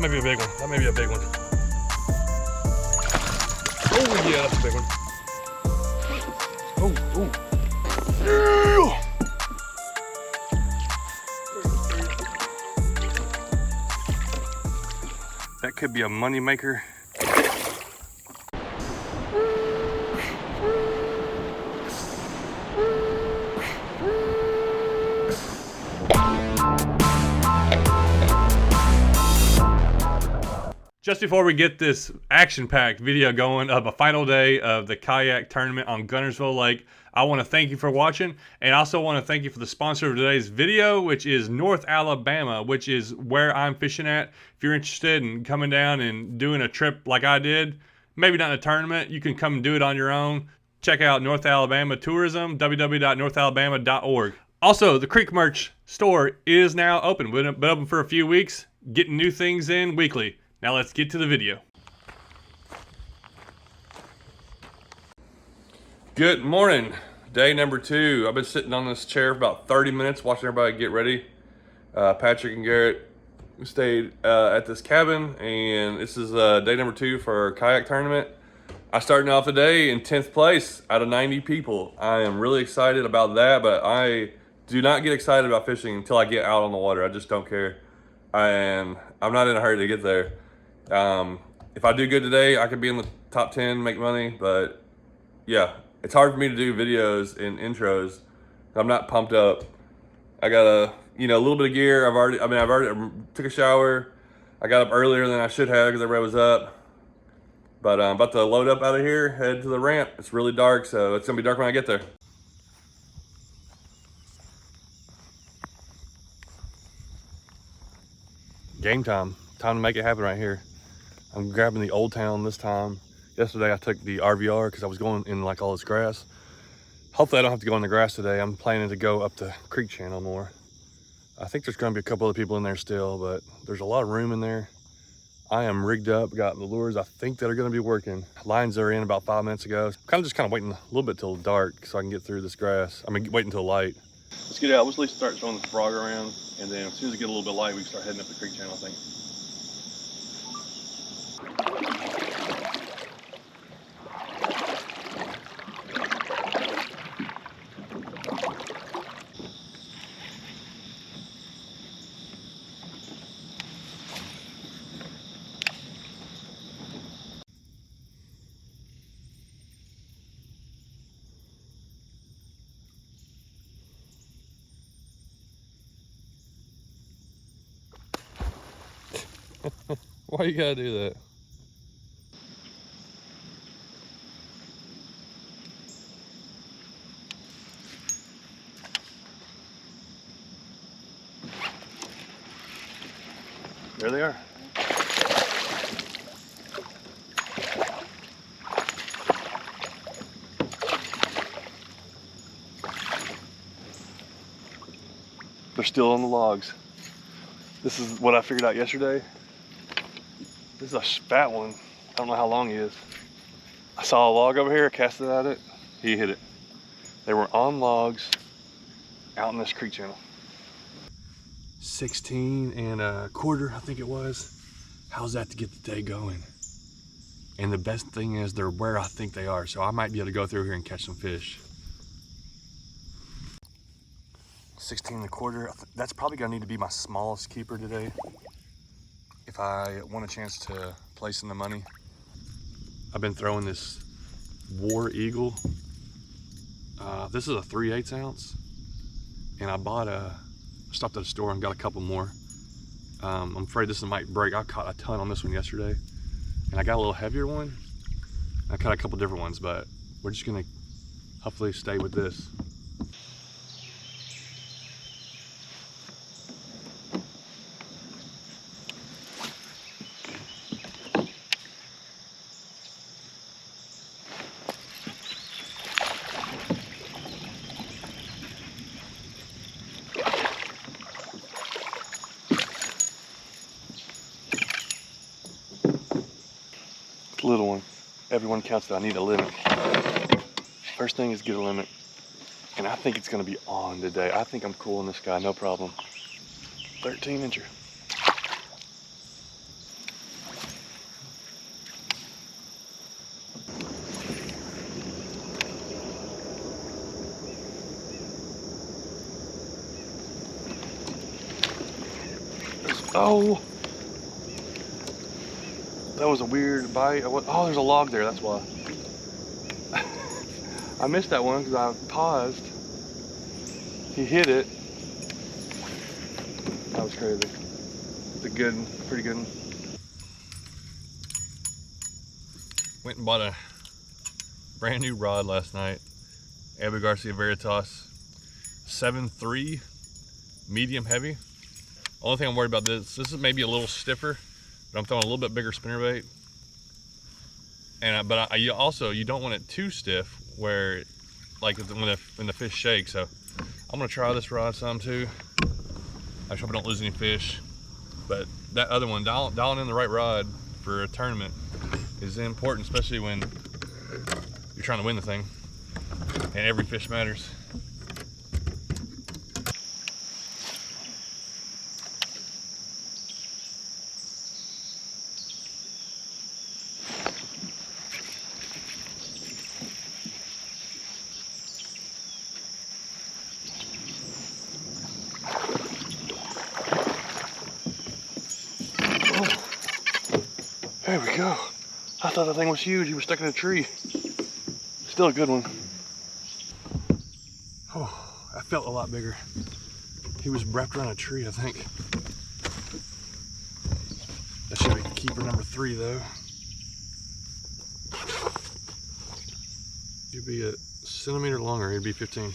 may be a big one. That may be a big one. Oh yeah, that's a big one. Oh, oh. Yeah. That could be a money maker. Just before we get this action-packed video going of a final day of the kayak tournament on Guntersville Lake, I want to thank you for watching, and I also want to thank you for the sponsor of today's video, which is North Alabama, which is where I'm fishing at. If you're interested in coming down and doing a trip like I did, maybe not in a tournament, you can come and do it on your own. Check out North Alabama Tourism, www.northalabama.org. Also, the Creek Merch store is now open. Been open for a few weeks, getting new things in weekly. Now let's get to the video. Good morning, day number 2. I've been sitting on this chair for about 30 minutes watching everybody get ready. Patrick and Garrett stayed at this cabin, and this is day number 2 for our kayak tournament. I started off the day in 10th place out of 90 people. I am really excited about that, but I do not get excited about fishing until I get out on the water. I just don't care. I'm not in a hurry to get there. If I do good today, I could be in the top 10, make money, but yeah, it's hard for me to do videos and intros. I'm not pumped up. I got a little bit of gear. I've already took a shower. I got up earlier than I should have because everybody was up. But I'm about to load up out of here, head to the ramp. It's really dark, so it's gonna be dark when I get there. Game time. Time to make it happen right here. I'm grabbing the Old Town this time. Yesterday I took the RVR because I was going in like all this grass. Hopefully I don't have to go in the grass today. I'm planning to go up the creek channel more. I think there's gonna be a couple other people in there still, but there's a lot of room in there. I am rigged up, got the lures I think that are gonna be working. Lines are in about 5 minutes ago. I'm kind of waiting a little bit till dark so I can get through this grass. I mean, wait until light. Let's get out. Let's at least start throwing the frog around, and then as soon as it get a little bit light, we can start heading up the creek channel, I think. Why you gotta do that? There they are. They're still on the logs. This is what I figured out yesterday. This is a fat one. I don't know how long he is. I saw a log over here, I casted at it, he hit it. They were on logs out in this creek channel. 16 and a quarter, I think it was. How's that to get the day going? And the best thing is they're where I think they are, so I might be able to go through here and catch some fish. 16 and a quarter, that's probably gonna need to be my smallest keeper today if I want a chance to place in the money. I've been throwing this War Eagle. This is a 3/8 ounce, and I stopped at a store and got a couple more. I'm afraid this one might break. I caught a ton on this one yesterday, and I got a little heavier one. I caught a couple different ones, but we're just gonna hopefully stay with this. Little one. Everyone counts that I need a limit. First thing is get a limit. And I think it's gonna be on today. I think I'm cool in this guy, no problem. 13 incher. Oh, that was a weird bite. Oh, there's a log there, that's why. I missed that one because I paused. He hit it. That was crazy. It's a good one, pretty good one. Went and bought a brand new rod last night. Abu Garcia Veritas 7.3 medium heavy. Only thing I'm worried about this is maybe a little stiffer, but I'm throwing a little bit bigger spinnerbait. And but you don't want it too stiff where like when the fish shake. So I'm gonna try this rod some too. I hope I don't lose any fish. But that other one, dialing in the right rod for a tournament is important, especially when you're trying to win the thing. And every fish matters. There we go. I thought that thing was huge. He was stuck in a tree. Still a good one. Oh, that felt a lot bigger. He was wrapped around a tree, I think. That should be keeper number 3, though. He'd be a centimeter longer. He'd be 15.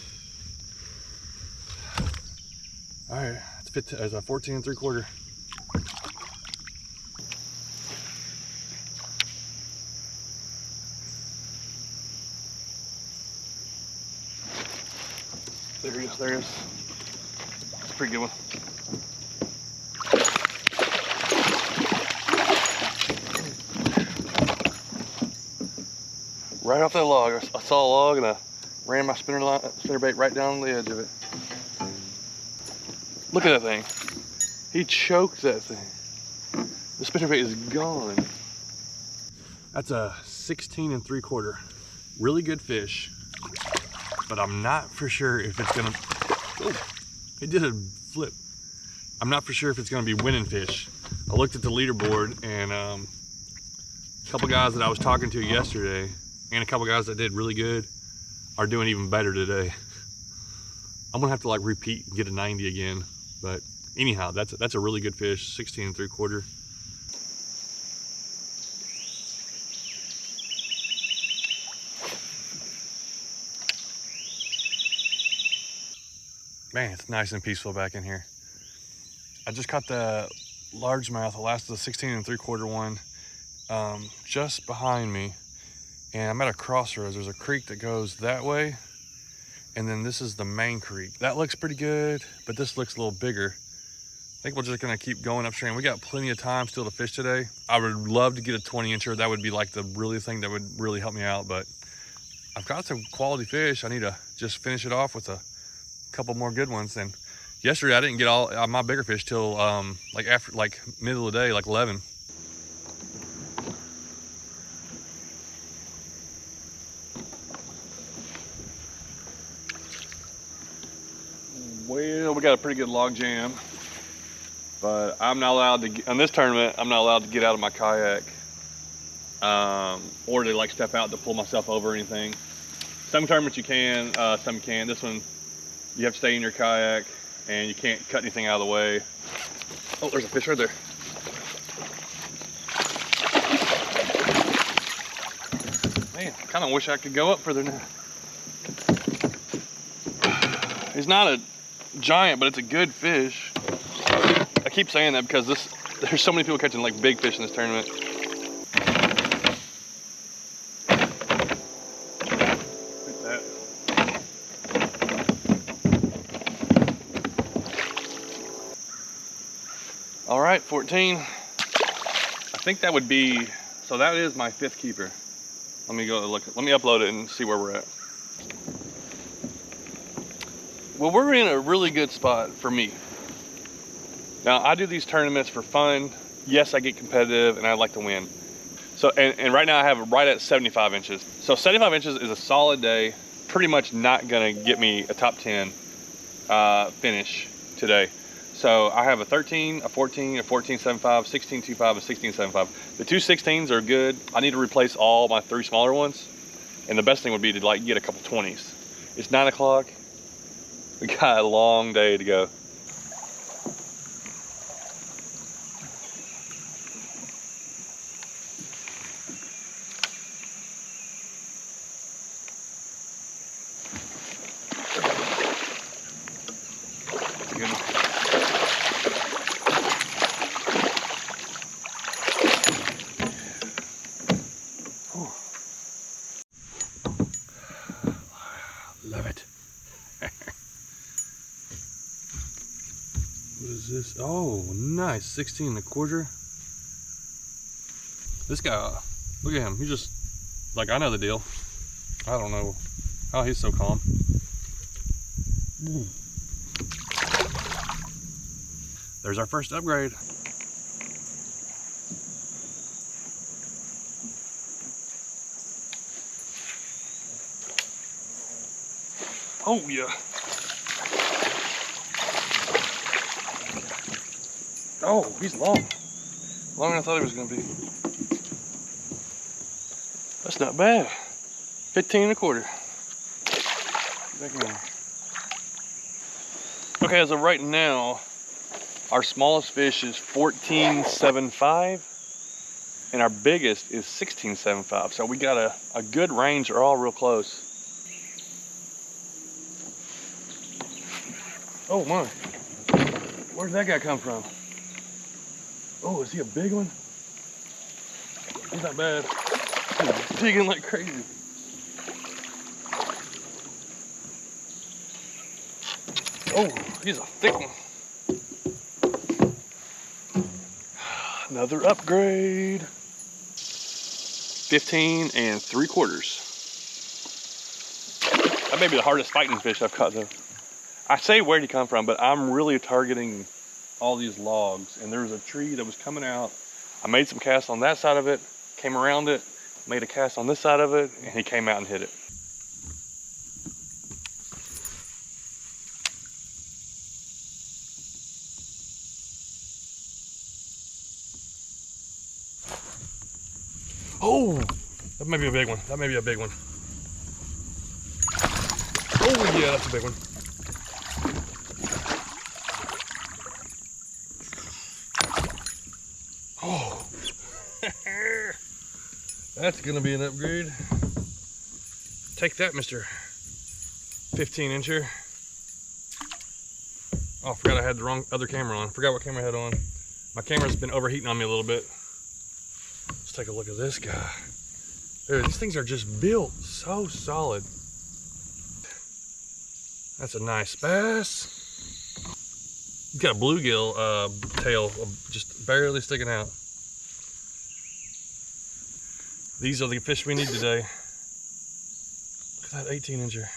All right, it's a 14 3/4. There he is, there he is. It's a pretty good one. Right off that log, I saw a log and I ran my spinnerbait right down the edge of it. Look at that thing. He choked that thing. The spinnerbait is gone. That's a 16 3/4. Really good fish. But I'm not for sure if it's gonna, oh, it did a flip. I'm not for sure if it's gonna be winning fish. I looked at the leaderboard and a couple guys that I was talking to yesterday and a couple guys that did really good are doing even better today. I'm gonna have to like repeat and get a 90 again. But anyhow, that's a really good fish, 16 3/4. Man, it's nice and peaceful back in here. I just caught the largemouth, the last of the 16 3/4 one, just behind me. And I'm at a crossroads. There's a creek that goes that way. And then this is the main creek. That looks pretty good, but this looks a little bigger. I think we're just gonna keep going upstream. We got plenty of time still to fish today. I would love to get a 20-incher. That would be like the really thing that would really help me out, but I've got some quality fish. I need to just finish it off with a couple more good ones. And yesterday I didn't get all my bigger fish till like middle of the day, like 11. Well, we got a pretty good log jam, but I'm not allowed to, on this tournament, I'm not allowed to get out of my kayak or to like step out to pull myself over or anything. Some tournaments you can, some you can't. This one, you have to stay in your kayak and you can't cut anything out of the way. Oh, there's a fish right there. Man, I kind of wish I could go up further now. He's not a giant, but it's a good fish. I keep saying that because there's so many people catching like big fish in this tournament. Look at that. All right, 14. I think that would be, so that is my 5th keeper. Let me go look, let me upload it and see where we're at. Well, we're in a really good spot for me. Now, I do these tournaments for fun. Yes, I get competitive and I like to win. So, and right now I have it right at 75 inches. So 75 inches is a solid day. Pretty much not gonna get me a top 10 finish today. So I have a 13, a 14, a 14.75, 16.25, and 16.75. The two 16s are good. I need to replace all my 3 smaller ones. And the best thing would be to like get a couple 20s. It's 9 o'clock. We got a long day to go. Love it. What is this? Oh, nice. 16.25. This guy, look at him. He just, like, I know the deal. I don't know how he's so calm. There's our first upgrade. Oh, yeah. Oh, he's long. Longer than I thought he was going to be. That's not bad. 15.25. Back in there. Okay, as of right now, our smallest fish is 14.75, and our biggest is 16.75. So we got a good range. They're all real close. Oh my, where did that guy come from? Oh, is he a big one? He's not bad. He's digging like crazy. Oh, he's a thick one. Another upgrade. 15.75. That may be the hardest fighting fish I've caught though. I say where'd he come from, but I'm really targeting all these logs. And there was a tree that was coming out. I made some casts on that side of it, came around it, made a cast on this side of it, and he came out and hit it. Oh, that may be a big one. That may be a big one. Oh yeah, that's a big one. Oh, that's gonna be an upgrade. Take that, Mr. 15-incher. Oh, I forgot I had the wrong other camera on. Forgot what camera I had on. My camera's been overheating on me a little bit. Let's take a look at this guy. Dude, these things are just built so solid. That's a nice bass. He's got a bluegill tail just barely sticking out. These are the fish we need today. Look at that 18-incher.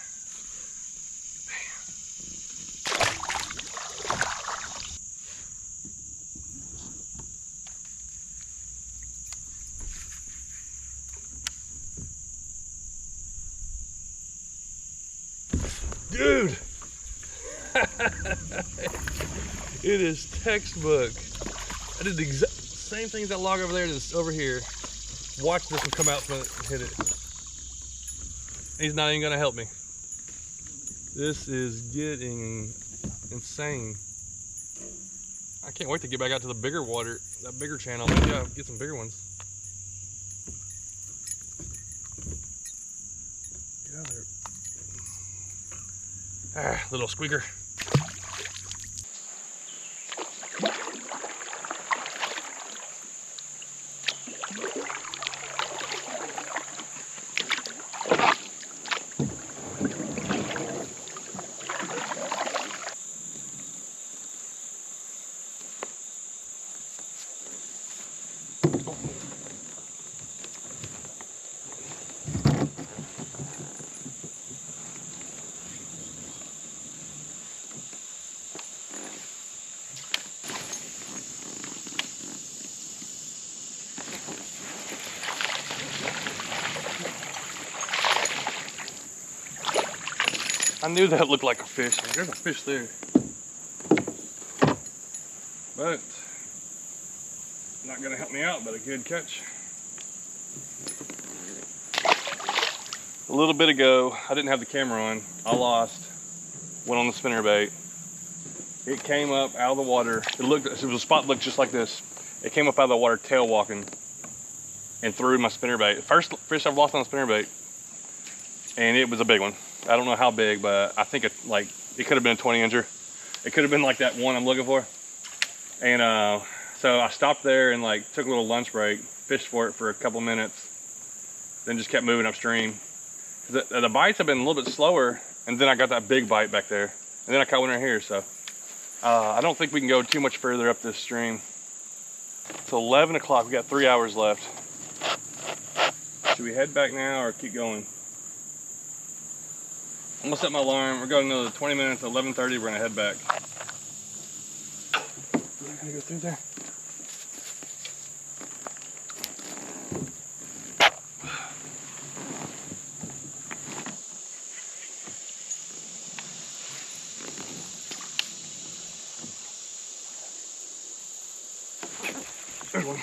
Dude, it is textbook. I did the exact same thing as that log over there, just over here. Watch this one come out and hit it. He's not even gonna help me. This is getting insane. I can't wait to get back out to the bigger water, that bigger channel. Maybe I'll get some bigger ones. Get out of there. Ah, little squeaker. I knew that looked like a fish. There's a fish there. but not gonna help me out, but a good catch. A little bit ago, I didn't have the camera on. I lost, went on the spinnerbait. It came up out of the water. It was a spot that looked just like this. It came up out of the water tail walking and threw my spinnerbait. First fish I've lost on a spinnerbait, and it was a big one. I don't know how big, but I think it could have been a 20-incher. It could have been like that one I'm looking for. And so I stopped there and like took a little lunch break, fished for it for a couple minutes, then just kept moving upstream. The bites have been a little bit slower, and then I got that big bite back there, and then I caught one right here. So I don't think we can go too much further up this stream. It's 11 o'clock. We got 3 hours left. Should we head back now or keep going? I'm gonna set my alarm. We're going another 20 minutes. 11:30. We're gonna head back. Am I gonna go through there? There's one.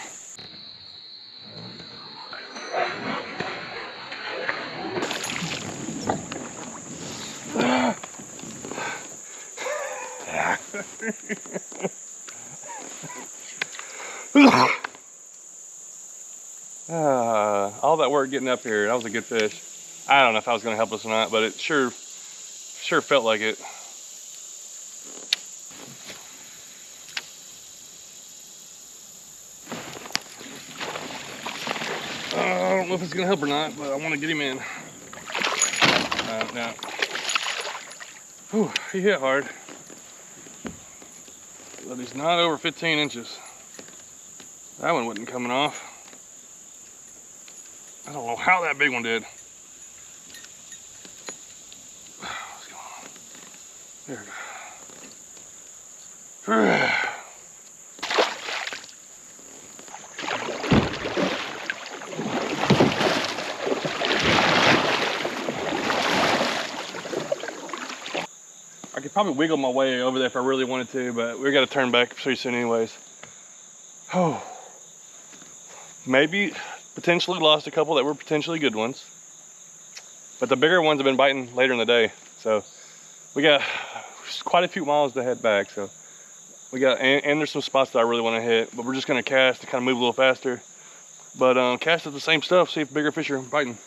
All that work getting up here, that was a good fish. I don't know if I was going to help us or not, but it sure felt like it. I don't know if it's going to help or not, but I want to get him in. No. Whew, he hit hard. But he's not over 15 inches. That one wasn't coming off. I don't know how that big one did. What's going on? There we go. I could probably wiggle my way over there if I really wanted to, but we got to turn back pretty soon anyways. Oh, maybe potentially lost a couple that were potentially good ones, but the bigger ones have been biting later in the day. So we got quite a few miles to head back. So we got, and there's some spots that I really want to hit, but we're just going to cast to kind of move a little faster. But cast at the same stuff, see if bigger fish are biting.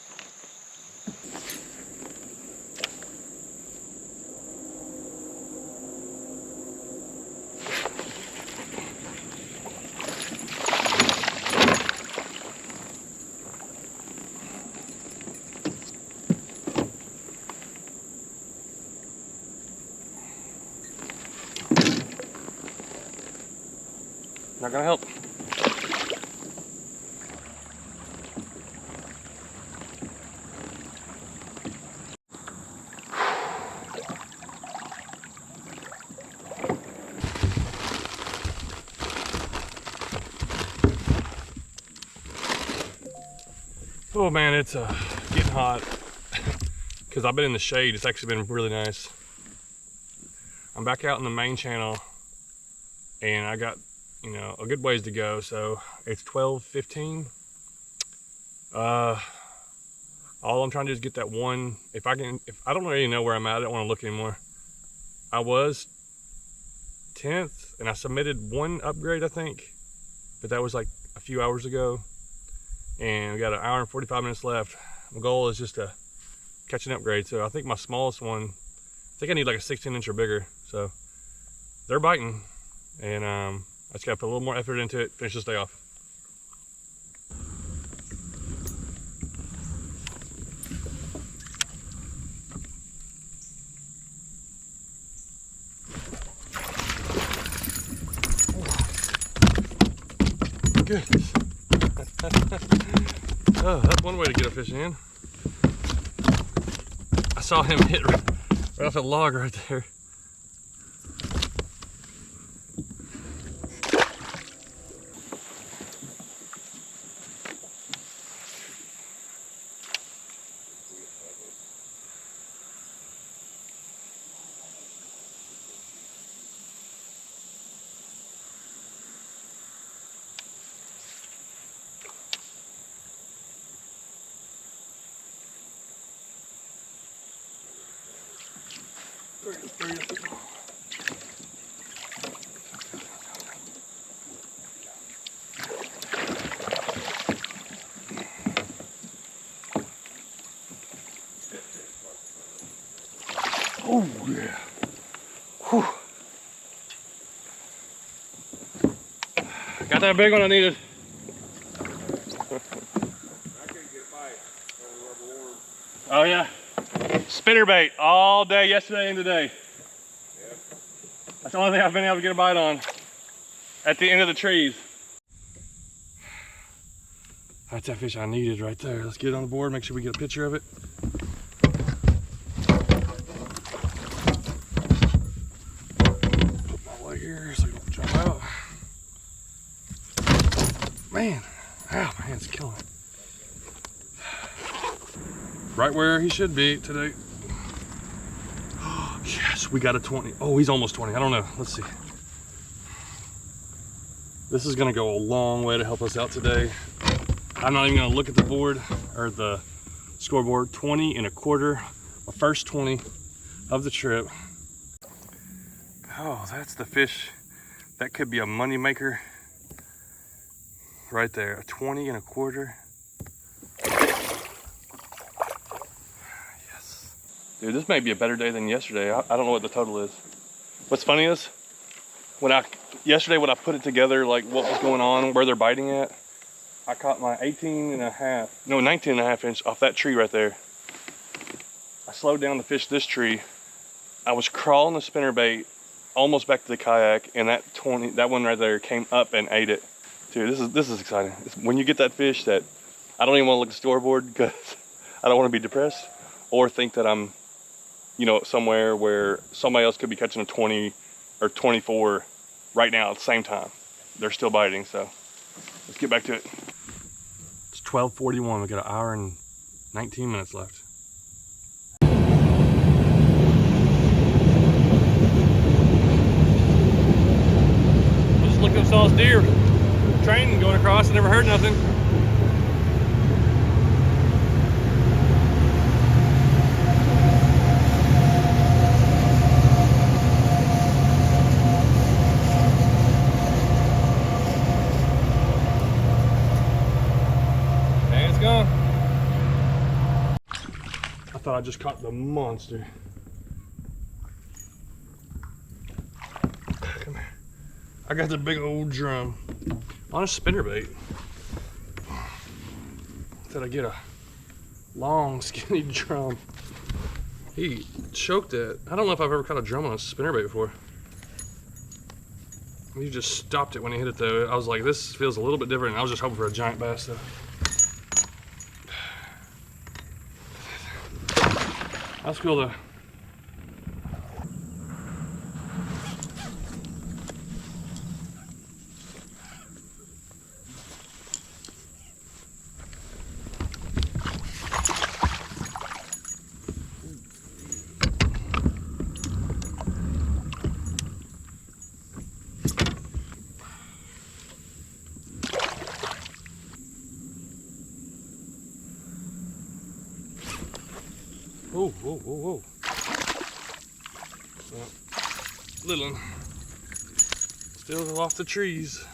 Not gonna help. Oh man, it's getting hot because I've been in the shade. It's actually been really nice. I'm back out in the main channel and I got, you know, a good ways to go. So it's 12:15. All I'm trying to do is get that one. If I don't really know where I'm at, I don't want to look anymore. I was 10th and I submitted one upgrade, I think, but that was like a few hours ago. And we got an hour and 45 minutes left. My goal is just to catch an upgrade. So I think my smallest one, I think I need like a 16 inch or bigger. So they're biting, and I just gotta put a little more effort into it, finish this day off. Goodness. Oh, that's one way to get a fish in. I saw him hit right off a log right there. Oh yeah. Whew. Got that big one I needed. Oh yeah. Spinnerbait all day yesterday and today. Yep. That's the only thing I've been able to get a bite on at the end of the trees. That's that fish I needed right there. Let's get it on the board, make sure we get a picture of it. Put my leg here so you don't jump out. Man, ow, my hand's killing it. Right where he should be today. Yes, we got a 20. Oh, he's almost 20. I don't know. Let's see. This is gonna go a long way to help us out today. I'm not even gonna look at the board or the scoreboard. 20 1/4. My first 20 of the trip. Oh, that's the fish. That could be a money maker. Right there, a 20 1/4. Yes. Dude, this may be a better day than yesterday. I don't know what the total is. What's funny is, yesterday when I put it together, like what was going on, where they're biting at, I caught my 19.5 inch off that tree right there. I slowed down to fish this tree. I was crawling the spinnerbait almost back to the kayak, and that one right there came up and ate it. Dude, this is exciting. When you get that fish that I don't even want to look at the scoreboard because I don't want to be depressed or think that I'm, you know, somewhere where somebody else could be catching a 20 or 24 right now at the same time. They're still biting, so let's get back to it. It's 12:41. We got an hour and 19 minutes left. Just looking at saw this deer train going across. I never heard nothing. Gone. I thought I just caught the monster. Come here. I got the big old drum on a spinnerbait. Thought I'd get a long, skinny drum. He choked it. I don't know if I've ever caught a drum on a spinnerbait before. He just stopped it when he hit it though. I was like, this feels a little bit different. I was just hoping for a giant bass though. That's cool though. Whoa, whoa, whoa, whoa. Well, little one. Still off the trees.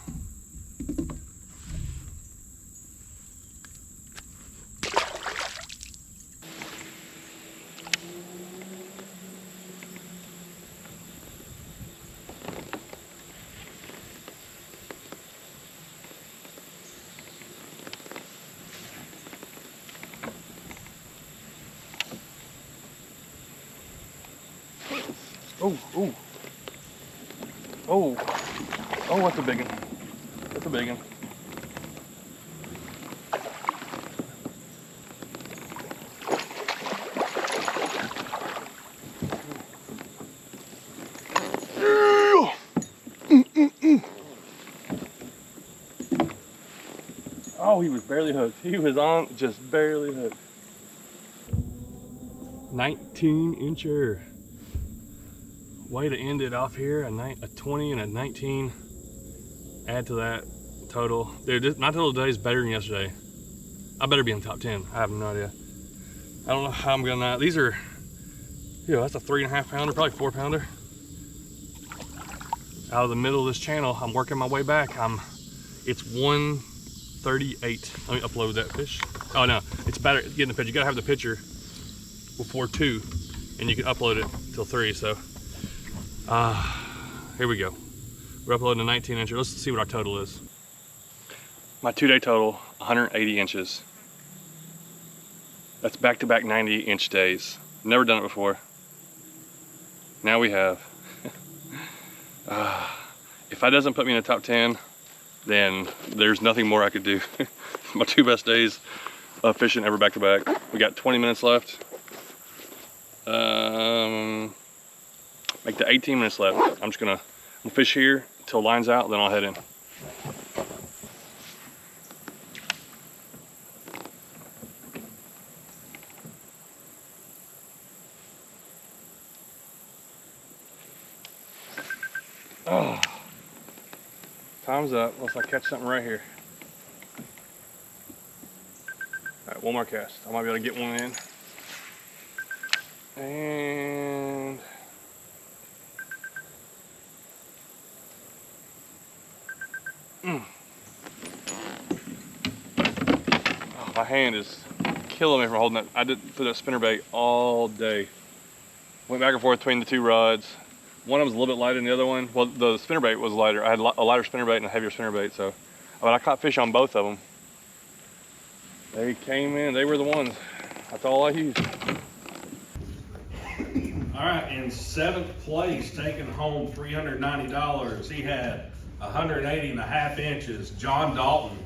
Oh, oh. Oh. Oh, that's a big one. That's a big one. Oh, he was barely hooked. He was on, just barely hooked. 19-incher. Way to end it off here, a 20 and a 19. Add to that total. Dude, my total today is better than yesterday. I better be in the top 10. I have no idea. I don't know how I'm gonna, these are Yeah, that's a 3.5 pounder, probably 4 pounder. Out of the middle of this channel, I'm working my way back. It's 1:38. Let me upload that fish. Oh no, it's better getting the picture. You gotta have the picture before 2, and you can upload it till 3. So, here we go. We're uploading a 19 incher. Let's see what our total is. My 2-day total, 180 inches. That's back-to-back 90-inch days. Never done it before. Now we have. If that doesn't put me in the top 10, then there's nothing more I could do. My 2 best days of fishing ever back-to-back. We got 20 minutes left. Make the 18 minutes left. I'm gonna fish here till line's out, then I'll head in. Oh, time's up unless I catch something right here. All right, one more cast. I might be able to get one in. And oh, my hand is killing me from holding that. I did put that spinnerbait all day. Went back and forth between the 2 rods. One of them was a little bit lighter than the other one. Well, the spinnerbait was lighter. I had a lighter spinnerbait and a heavier spinnerbait, so. But I caught fish on both of them. They came in, they were the ones. That's all I used. All right, in 7th place, taking home $390, he had 180.5 inches, John Dalton.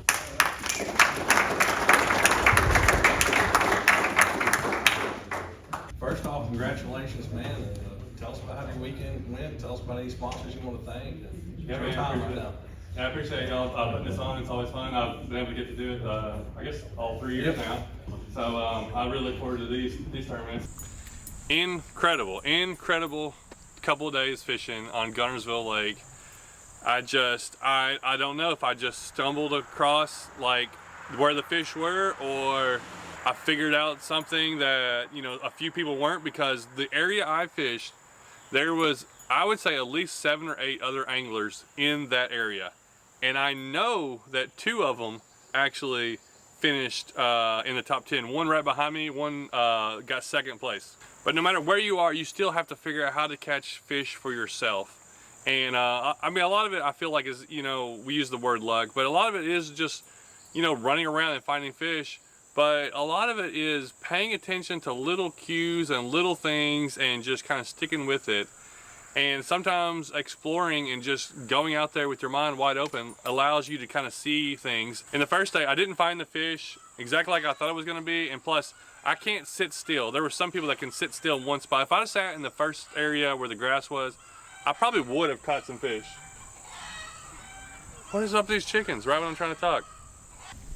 First off, congratulations, man. Tell us about how your weekend went. Tell us about any sponsors you want to thank. Yeah, man, I appreciate y'all putting this on. It's always fun. I've been able to get to do it, I guess, all 3 years now. So I really look forward to these tournaments. Incredible couple of days fishing on Guntersville Lake. I don't know if I just stumbled across like where the fish were, or I figured out something that, you know, a few people weren't, because the area I fished, there was, I would say, at least 7 or 8 other anglers in that area. And I know that 2 of them actually finished in the top 10. One right behind me, one got 2nd place. But no matter where you are, you still have to figure out how to catch fish for yourself. And I mean, a lot of it I feel like is, you know, we use the word luck, but a lot of it is just, you know, running around and finding fish. But a lot of it is paying attention to little cues and little things and just kind of sticking with it. And sometimes exploring and just going out there with your mind wide open allows you to kind of see things. And the first day, I didn't find the fish exactly like I thought it was going to be. And plus, I can't sit still. There were some people that can sit still in one spot. If I'd have sat in the first area where the grass was, I probably would have caught some fish. What is up with these chickens right when I'm trying to talk?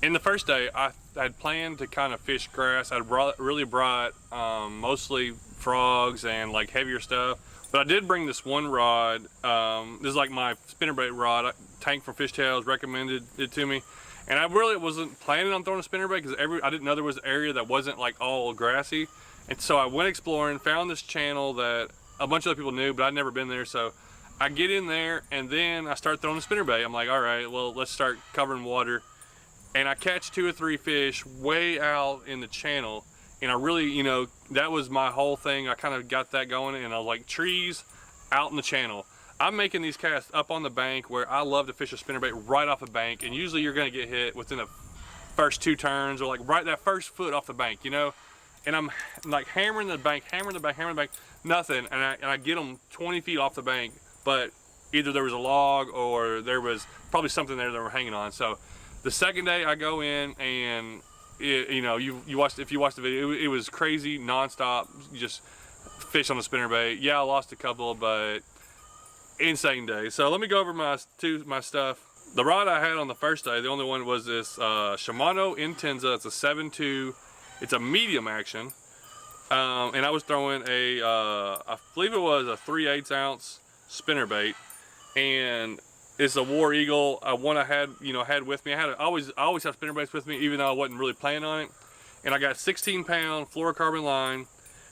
In the first day, I had planned to kind of fish grass. I'd really brought mostly frogs and like heavier stuff. But I did bring this one rod. This is like my spinnerbait rod. Tank from Fishtails recommended it to me. And I really wasn't planning on throwing a spinnerbait because I didn't know there was an area that wasn't like all grassy. And so I went exploring, found this channel that a bunch of other people knew, but I'd never been there. So I get in there and then I start throwing a spinnerbait. I'm like, all right, well, let's start covering water. And I catch 2 or 3 fish way out in the channel. And I really, you know, that was my whole thing. I kind of got that going, and I was like, trees out in the channel. I'm making these casts up on the bank where I love to fish a spinnerbait right off a bank, and usually you're gonna get hit within the first 2 turns, or like right that first foot off the bank, you know? And I'm like hammering the bank, nothing, and I get them 20 feet off the bank, but either there was a log or there was probably something there that we're hanging on. So the second day I go in and you know, if you watched the video, it was crazy, nonstop, just fish on the spinnerbait. Yeah, I lost a couple, but insane day. So let me go over my stuff. The rod I had on the first day, the only one was this Shimano Intenza. It's a 7.2. It's a medium action, and I was throwing I believe it was a 3/8 ounce spinnerbait, and it's a War Eagle, one I had with me. I always have spinnerbaits with me, even though I wasn't really planning on it. And I got 16-pound fluorocarbon line,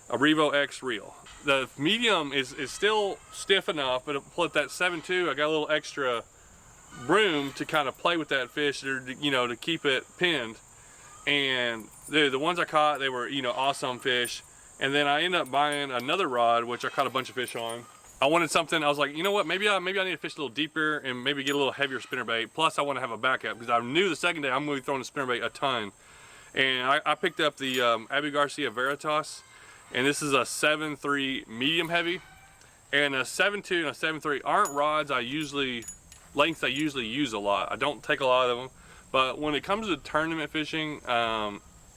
a Revo X reel. The medium is still stiff enough, but with that 7.2, I got a little extra room to kind of play with that fish, or you know, to keep it pinned. And the ones I caught, they were, you know, awesome fish. And then I ended up buying another rod, which I caught a bunch of fish on. I wanted something, I was like, you know what, maybe I need to fish a little deeper and maybe get a little heavier spinnerbait. Plus I want to have a backup, because I knew the second day I'm going to be throwing the spinnerbait a ton. And I picked up the Abu Garcia Veritas, and this is a 7.3 medium heavy. And a 7.2 and a 7.3 aren't rods lengths I usually use a lot. I don't take a lot of them. But when it comes to tournament fishing,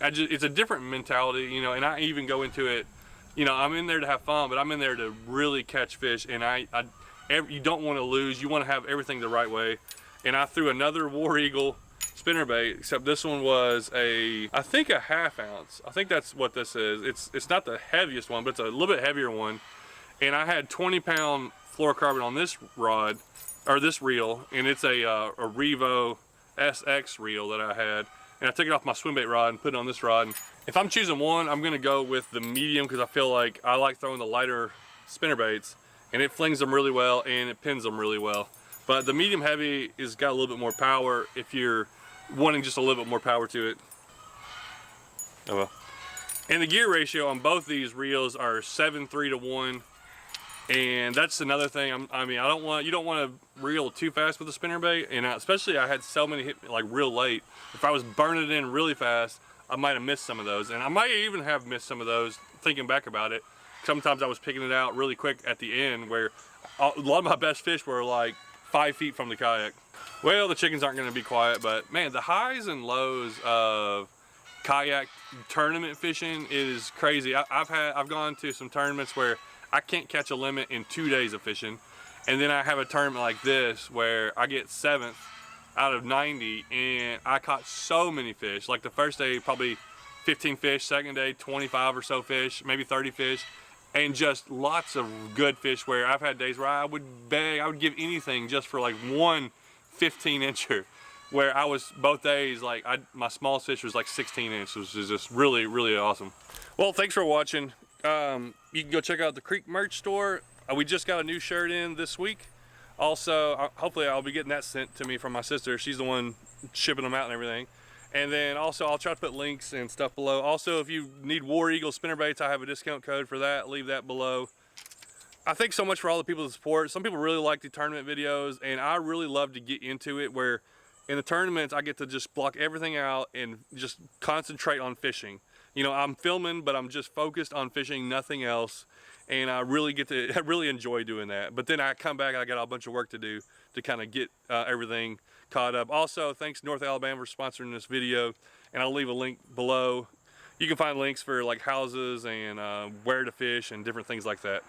it's a different mentality, you know, and I even go into it, you know, I'm in there to have fun, but I'm in there to really catch fish, and you don't want to lose, you want to have everything the right way. And I threw another War Eagle spinnerbait, except this one was I think a 1/2 ounce. I think that's what this is. It's not the heaviest one, but it's a little bit heavier one. And I had 20-pound fluorocarbon on this rod, or this reel, and it's a Revo SX reel that I had. And I took it off my swim bait rod and put it on this rod. And if I'm choosing one, I'm gonna go with the medium, because I feel like I like throwing the lighter spinnerbaits, and it flings them really well and it pins them really well. But the medium heavy has got a little bit more power if you're wanting just a little bit more power to it. Oh well. And the gear ratio on both these reels are 7.3 to 1. And that's another thing. you don't want to reel too fast with a spinnerbait, and especially I had so many hit like real late. If I was burning it in really fast, I might have missed some of those, and I might even have missed some of those thinking back about it. Sometimes I was picking it out really quick at the end, where a lot of my best fish were like 5 feet from the kayak. Well, the chickens aren't going to be quiet, but man, the highs and lows of kayak tournament fishing is crazy. I've gone to some tournaments where I can't catch a limit in 2 days of fishing, and then I have a tournament like this where I get 7th out of 90, and I caught so many fish. Like the first day, probably 15 fish. Second day, 25 or so fish, maybe 30 fish, and just lots of good fish. Where I've had days where I would give anything just for like one 15-incher. Where I was both days, like my smallest fish was like 16 inches, which is just really, really awesome. Well, thanks for watching. You can go check out the Creek merch store. We just got a new shirt in this week. Also, hopefully I'll be getting that sent to me from my sister. She's the one shipping them out and everything. And then also I'll try to put links and stuff below. Also, if you need War Eagle spinnerbaits, I have a discount code for that. Leave that below. I thank so much for all the people that support. Some people really like the tournament videos, and I really love to get into it, where in the tournaments I get to just block everything out and just concentrate on fishing. You know, I'm filming, but I'm just focused on fishing, nothing else. And I really enjoy doing that. But then I come back, I got a bunch of work to do to kind of get everything caught up. Also, thanks North Alabama for sponsoring this video, and I'll leave a link below. You can find links for like houses and where to fish and different things like that.